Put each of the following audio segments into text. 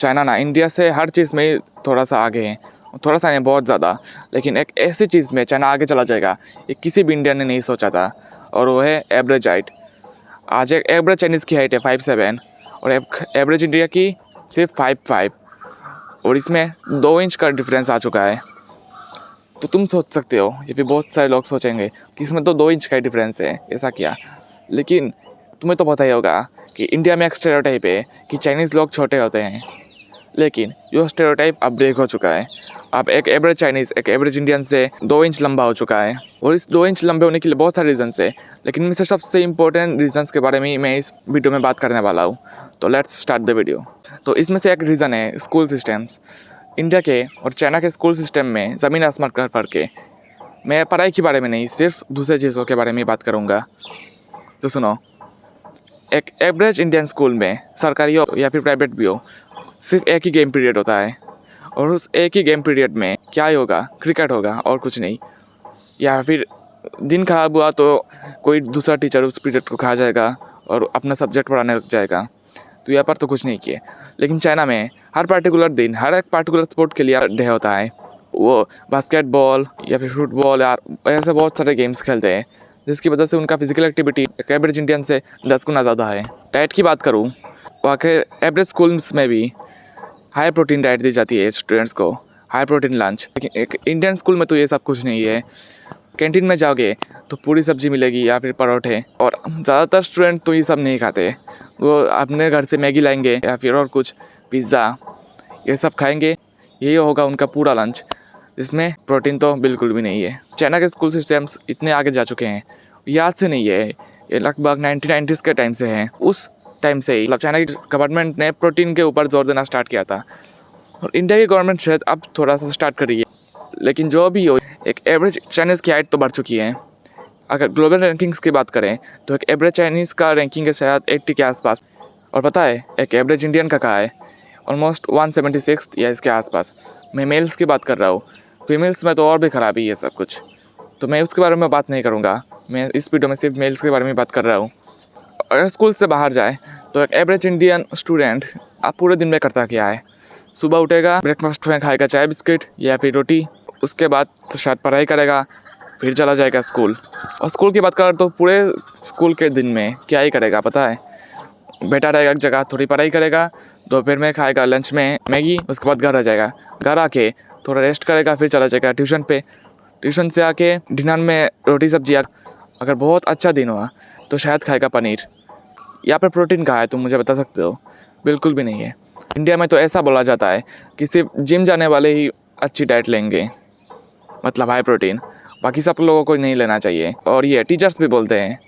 China ना India से हर चीज़ में थोड़ा सा आगे है, थोड़ा सा नहीं बहुत ज़्यादा। लेकिन एक ऐसी चीज़ में चाइना आगे चला जाएगा ये किसी भी इंडियन ने नहीं सोचा था, और वो है एवरेज हाइट। आज एक एवरेज चाइनीज़ की हाइट है 5'7" और एवरेज इंडिया की सिर्फ 5'5", और इसमें 2 इंच का डिफरेंस आ चुका है। तो तुम सोच सकते हो, ये भी बहुत सारे लोग सोचेंगे कि इसमें तो 2 इंच का डिफरेंस है, ऐसा क्या। लेकिन तुम्हें तो पता ही होगा कि इंडिया में एक स्टेरियोटाइप है कि चाइनीज़ लोग छोटे होते हैं, लेकिन यो स्टेरियोटाइप अब ब्रेक हो चुका है। अब एक एवरेज चाइनीज़ एक एवरेज इंडियन से 2 इंच लंबा हो चुका है, और इस 2 इंच लंबे होने के लिए बहुत सारे रीजंस है, लेकिन इनमें से सबसे इंपॉर्टेंट रीजंस के बारे में मैं इस वीडियो में बात करने वाला हूँ। तो लेट्स स्टार्ट द वीडियो। तो इसमें से एक रीज़न है स्कूल सिस्टम्स। इंडिया के और चाइना के स्कूल सिस्टम में ज़मीन आसमान का फ़र्क है। मैं पढ़ाई के बारे में नहीं, सिर्फ दूसरे चीज़ों के बारे में बात करूँगा। तो सुनो, एक एवरेज इंडियन स्कूल में, सरकारी हो या फिर प्राइवेट भी हो, सिर्फ एक ही गेम पीरियड होता है, और उस एक ही गेम पीरियड में क्या ही होगा, क्रिकेट होगा और कुछ नहीं। या फिर दिन खराब हुआ तो कोई दूसरा टीचर उस पीरियड को खा जाएगा और अपना सब्जेक्ट पढ़ाने लग जाएगा। तो यहाँ पर तो कुछ नहीं किए। लेकिन चाइना में हर पर्टिकुलर दिन हर एक पर्टिकुलर स्पोर्ट के लिए डे होता है। वो बास्केटबॉल या फिर फुटबॉल या ऐसे बहुत सारे गेम्स खेलते हैं, जिसकी वजह से उनका फिजिकल एक्टिविटी एक एवरेज इंडियन से 10 गुना ज़्यादा है। डाइट की बात करूँ, वहाँ के एवरेज स्कूल्स में भी हाई प्रोटीन डाइट दी जाती है स्टूडेंट्स को, हाई प्रोटीन लंच। लेकिन एक इंडियन स्कूल में तो ये सब कुछ नहीं है। कैंटीन में जाओगे तो पूरी सब्जी मिलेगी या फिर परोठे, और ज़्यादातर स्टूडेंट तो ये सब नहीं खाते। वो अपने घर से मैगी लाएंगे या फिर और कुछ पिज़्ज़ा ये सब खाएंगे, यही होगा उनका पूरा लंच, जिसमें प्रोटीन तो बिल्कुल भी नहीं है। चाइना के स्कूल सिस्टम्स इतने आगे जा चुके हैं, याद से नहीं है, ये लगभग 1990s के टाइम से हैं। उस टाइम से ही मतलब चाइना की गवर्नमेंट ने प्रोटीन के ऊपर जोर देना स्टार्ट किया था, और इंडिया की गवर्नमेंट शायद अब थोड़ा सा स्टार्ट कर रही है। लेकिन जो भी हो, एक एवरेज चाइनीज़ की हाइट तो बढ़ चुकी है। अगर ग्लोबल रैंकिंग्स की बात करें तो एक एवरेज चाइनीज़ का रैंकिंग है शायद 80 के आसपास, और पता है एक एवरेज इंडियन का कहाँ है, ऑलमोस्ट 176 या इसके आसपास। मैं मेल्स की बात कर रहा हूँ, फीमेल्स में तो और भी ख़राबी है सब कुछ, तो मैं उसके बारे में बात नहीं करूँगा। मैं इस वीडियो में सिर्फ मेल्स के बारे में बात कर रहा हूँ। अगर स्कूल से बाहर जाए तो एक एवरेज इंडियन स्टूडेंट आप पूरे दिन में करता क्या है, सुबह उठेगा, ब्रेकफास्ट में खाएगा चाय बिस्किट या फिर रोटी, उसके बाद तो शायद पढ़ाई करेगा, फिर चला जाएगा स्कूल। और स्कूल की बात करें तो पूरे स्कूल के दिन में क्या ही करेगा पता है, बैठा रहेगा एक जगह, थोड़ी पढ़ाई करेगा, दोपहर में खाएगा लंच में मैगी, उसके बाद घर आ जाएगा, घर आके थोड़ा रेस्ट करेगा, फिर चला जाएगा ट्यूशन पे, ट्यूशन से आके डिनर में रोटी सब्जी, अगर बहुत अच्छा दिन हुआ तो शायद खाएगा पनीर। यहाँ पर प्रोटीन कहाँ है तुम मुझे बता सकते हो? बिल्कुल भी नहीं है। इंडिया में तो ऐसा बोला जाता है कि सिर्फ जिम जाने वाले ही अच्छी डाइट लेंगे, मतलब हाई प्रोटीन, बाकी सब लोगों को नहीं लेना चाहिए। और ये टीचर्स भी बोलते हैं।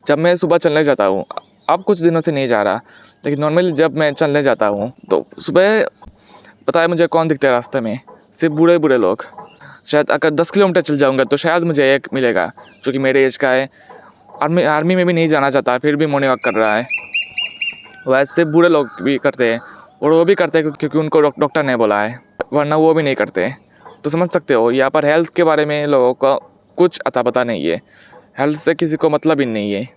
जब मैं सुबह चलने जाता हूँ, अब कुछ दिनों से नहीं जा रहा, लेकिन नॉर्मली जब मैं चलने जाता हूँ तो सुबह पता है मुझे कौन दिखते हैं रास्ते में? सिर्फ बूढ़े बूढ़े लोग। शायद अगर 10 किलोमीटर चल जाऊँगा तो शायद मुझे एक मिलेगा जो कि मेरे एज का है, आर्मी में भी नहीं जाना चाहता, फिर भी मॉर्निंग वॉक कर रहा है। वैसे बूढ़े लोग भी करते हैं, और वो भी करते हैं क्योंकि उनको डॉक्टर ने बोला है, वरना वो भी नहीं करते। तो समझ सकते हो यहाँ पर हेल्थ के बारे में लोगों को कुछ अता पता नहीं है, हेल्थ से किसी को मतलब ही नहीं है।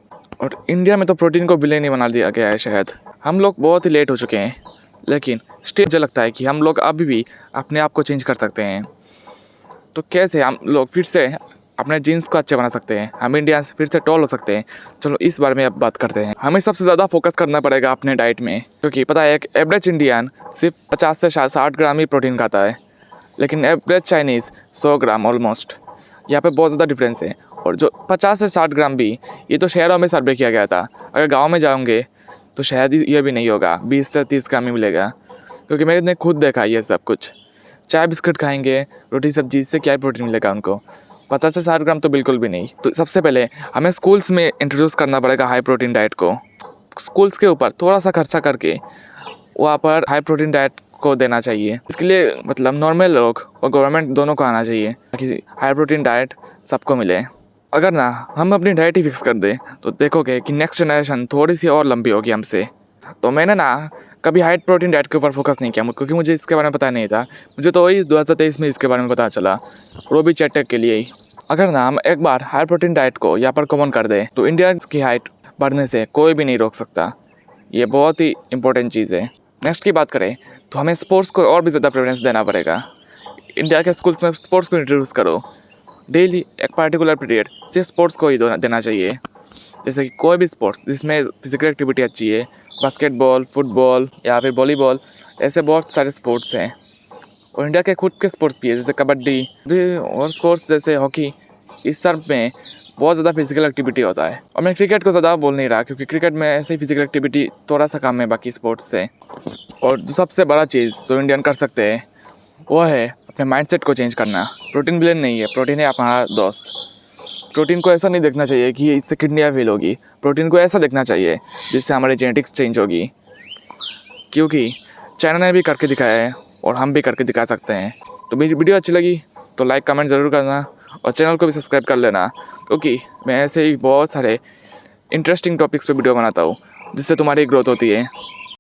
और इंडिया में तो प्रोटीन को विलेन ही बना दिया गया है। शायद हम लोग बहुत ही लेट हो चुके हैं, लेकिन स्टिल मुझे लगता है कि हम लोग अभी भी अपने आप को चेंज कर सकते हैं। तो कैसे हम लोग फिर से अपने जीन्स को अच्छे बना सकते हैं, हम इंडियंस फिर से टॉल हो सकते हैं? चलो इस बारे में अब बात करते हैं। हमें सबसे ज़्यादा फोकस करना पड़ेगा अपने डाइट में, क्योंकि पता है एक एवरेज इंडियन सिर्फ 50 से 60 ग्राम ही प्रोटीन खाता है, लेकिन एवरेज चाइनीज़ 100 ग्राम ऑलमोस्ट। यहाँ पे बहुत ज़्यादा डिफरेंस है। और जो 50 से 60 ग्राम भी, ये तो शहरों में सर्वे किया गया था। अगर गाँव में जाओगे तो शायद ये भी नहीं होगा, 20 से 30 ग्राम ही मिलेगा, क्योंकि मैंने खुद देखा ये सब कुछ। चाय बिस्किट खाएंगे, रोटी सब्जी, इससे क्या प्रोटीन मिलेगा उनको? 50 से 60 ग्राम तो बिल्कुल भी नहीं। तो सबसे पहले हमें स्कूल्स में इंट्रोड्यूस करना पड़ेगा हाई प्रोटीन डाइट को। स्कूल्स के ऊपर थोड़ा सा खर्चा करके वहाँ पर हाई प्रोटीन डाइट को देना चाहिए। इसके लिए मतलब नॉर्मल लोग और गवर्नमेंट दोनों को आना चाहिए ताकि हाई प्रोटीन डाइट सबको मिले। अगर ना हम अपनी डाइट ही फिक्स कर दें तो देखोगे कि नेक्स्ट जनरेशन थोड़ी सी और लंबी होगी हमसे। तो मैंने ना कभी हाई प्रोटीन डाइट के ऊपर फोकस नहीं किया, क्योंकि मुझे इसके बारे में पता नहीं था। मुझे तो वही 2023 में इसके बारे में पता चला, वो भी चेटेक के लिए ही। अगर ना हम एक बार हाई प्रोटीन डाइट को यहाँ पर कॉमन कर दें तो इंडिया की हाइट बढ़ने से कोई भी नहीं रोक सकता। ये बहुत ही इंपॉर्टेंट चीज़ है। नेक्स्ट की बात करें तो हमें स्पोर्ट्स को और भी ज़्यादा प्रेफरेंस देना पड़ेगा। इंडिया के स्कूल्स में स्पोर्ट्स को इंट्रोड्यूस करो। डेली एक पार्टिकुलर पीरियड सिर्फ स्पोर्ट्स को ही देना चाहिए। जैसे कि कोई भी स्पोर्ट्स जिसमें फिजिकल एक्टिविटी अच्छी है, बास्केटबॉल, फुटबॉल या फिर वॉलीबॉल, ऐसे बहुत सारे स्पोर्ट्स हैं। और इंडिया के खुद के स्पोर्ट्स भी है, जैसे कबड्डी भी, और स्पोर्ट्स जैसे हॉकी। इस सब में बहुत ज़्यादा फिजिकल एक्टिविटी होता है। और मैं क्रिकेट को ज़्यादा बोल नहीं रहा, क्योंकि क्रिकेट में ऐसे ही फिजिकल एक्टिविटी थोड़ा सा कम है बाकी स्पोर्ट्स से। और जो सबसे बड़ा चीज़ जो इंडियन कर सकते हैं वो है अपने माइंडसेट को चेंज करना। प्रोटीन विलेन नहीं है, प्रोटीन है हमारा दोस्त। प्रोटीन को ऐसा नहीं देखना चाहिए कि इससे किडनियाँ फेल होगी। प्रोटीन को ऐसा देखना चाहिए जिससे हमारी जेनेटिक्स चेंज होगी, क्योंकि चाइना ने भी करके दिखाया है और हम भी करके दिखा सकते हैं। तो मेरी वीडियो अच्छी लगी तो लाइक कमेंट ज़रूर करना और चैनल को भी सब्सक्राइब कर लेना, क्योंकि मैं ऐसे ही बहुत सारे इंटरेस्टिंग टॉपिक्स पे वीडियो बनाता हूँ जिससे तुम्हारी ग्रोथ होती है।